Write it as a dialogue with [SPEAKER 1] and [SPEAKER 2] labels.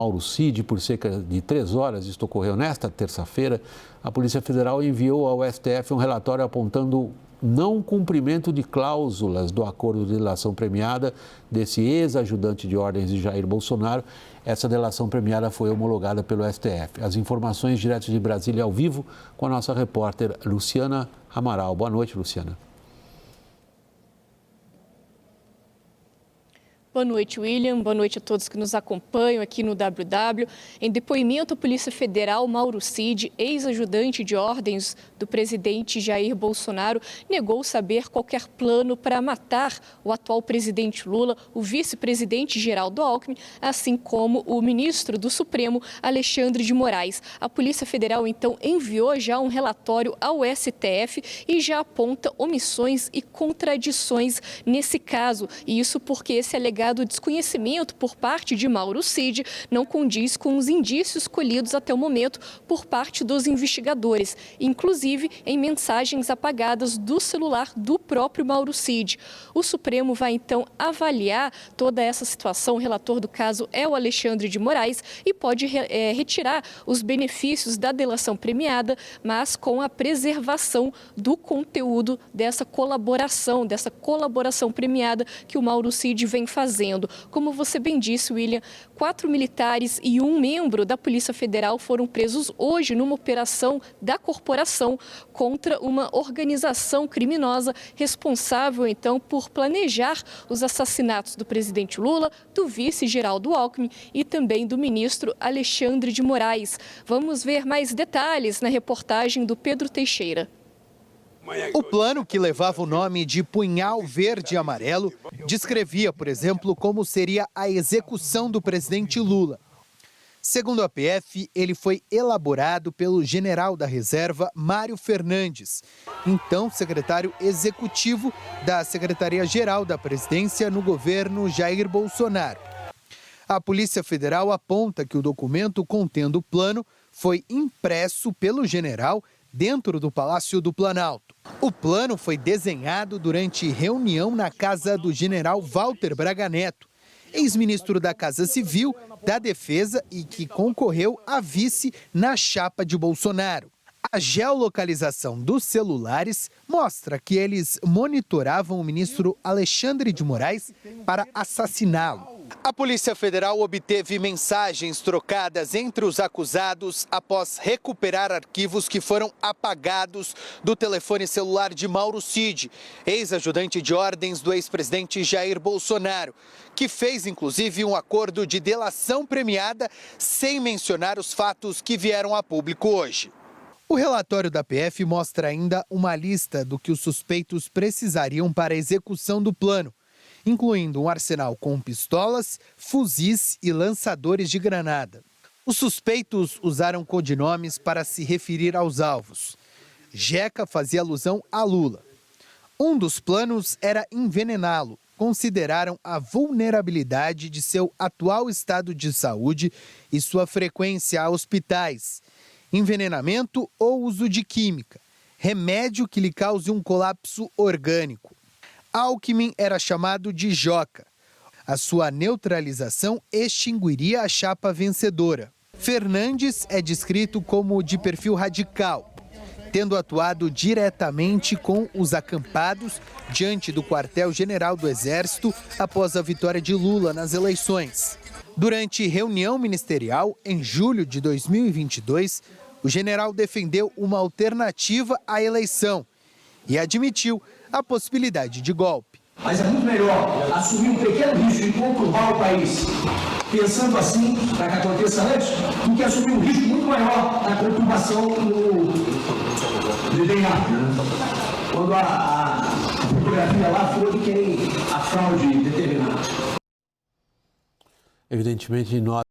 [SPEAKER 1] Mauro Cid por cerca de 3 horas. Isto ocorreu nesta terça-feira. A Polícia Federal enviou ao STF um relatório apontando não cumprimento de cláusulas do acordo de delação premiada desse ex-ajudante de ordens de Jair Bolsonaro. Essa delação premiada foi homologada pelo STF. As informações direto de Brasília ao vivo com a nossa repórter Luciana Amaral. Boa noite, Luciana.
[SPEAKER 2] Boa noite, William. Boa noite a todos que nos acompanham aqui no WW. Em depoimento à Polícia Federal, Mauro Cid, ex-ajudante de ordens do presidente Jair Bolsonaro, negou saber qualquer plano para matar o atual presidente Lula, o vice-presidente Geraldo Alckmin, assim como o ministro do Supremo, Alexandre de Moraes. A Polícia Federal, então, enviou já um relatório ao STF e já aponta omissões e contradições nesse caso. E isso porque esse alegado desconhecimento por parte de Mauro Cid não condiz com os indícios colhidos até o momento por parte dos investigadores, inclusive em mensagens apagadas do celular do próprio Mauro Cid. O Supremo vai então avaliar toda essa situação. O relator do caso é o Alexandre de Moraes e pode retirar os benefícios da delação premiada, mas com a preservação do conteúdo dessa colaboração premiada que o Mauro Cid vem fazendo. Como você bem disse, William, 4 militares e 1 membro da Polícia Federal foram presos hoje numa operação da corporação contra uma organização criminosa responsável, então, por planejar os assassinatos do presidente Lula, do vice Geraldo Alckmin e também do ministro Alexandre de Moraes. Vamos ver mais detalhes na reportagem do Pedro Teixeira.
[SPEAKER 3] O plano, que levava o nome de Punhal Verde e Amarelo, descrevia, por exemplo, como seria a execução do presidente Lula. Segundo a PF, ele foi elaborado pelo general da reserva Mário Fernandes, então secretário executivo da Secretaria-Geral da Presidência no governo Jair Bolsonaro. A Polícia Federal aponta que o documento contendo o plano foi impresso pelo general dentro do Palácio do Planalto. O plano foi desenhado durante reunião na casa do general Walter Braga Neto, ex-ministro da Casa Civil, da Defesa e que concorreu a vice na chapa de Bolsonaro. A geolocalização dos celulares mostra que eles monitoravam o ministro Alexandre de Moraes para assassiná-lo. A Polícia Federal obteve mensagens trocadas entre os acusados após recuperar arquivos que foram apagados do telefone celular de Mauro Cid, ex-ajudante de ordens do ex-presidente Jair Bolsonaro, que fez inclusive um acordo de delação premiada sem mencionar os fatos que vieram a público hoje. O relatório da PF mostra ainda uma lista do que os suspeitos precisariam para a execução do plano, incluindo um arsenal com pistolas, fuzis e lançadores de granada. Os suspeitos usaram codinomes para se referir aos alvos. Jeca fazia alusão a Lula. Um dos planos era envenená-lo. Consideraram a vulnerabilidade de seu atual estado de saúde e sua frequência a hospitais, envenenamento ou uso de química, remédio que lhe cause um colapso orgânico. Alckmin era chamado de Joca. A sua neutralização extinguiria a chapa vencedora. Fernandes é descrito como de perfil radical, tendo atuado diretamente com os acampados diante do quartel-general do Exército após a vitória de Lula nas eleições. Durante reunião ministerial, em julho de 2022, o general defendeu uma alternativa à eleição e admitiu a possibilidade de golpe.
[SPEAKER 4] Mas é muito melhor assumir um pequeno risco e conturbar o país, pensando assim, para que aconteça antes, do que assumir um risco muito maior na conturbação do DNA. Quando a fotografia lá foi de quem a fraude determinada.
[SPEAKER 1] Evidentemente, nós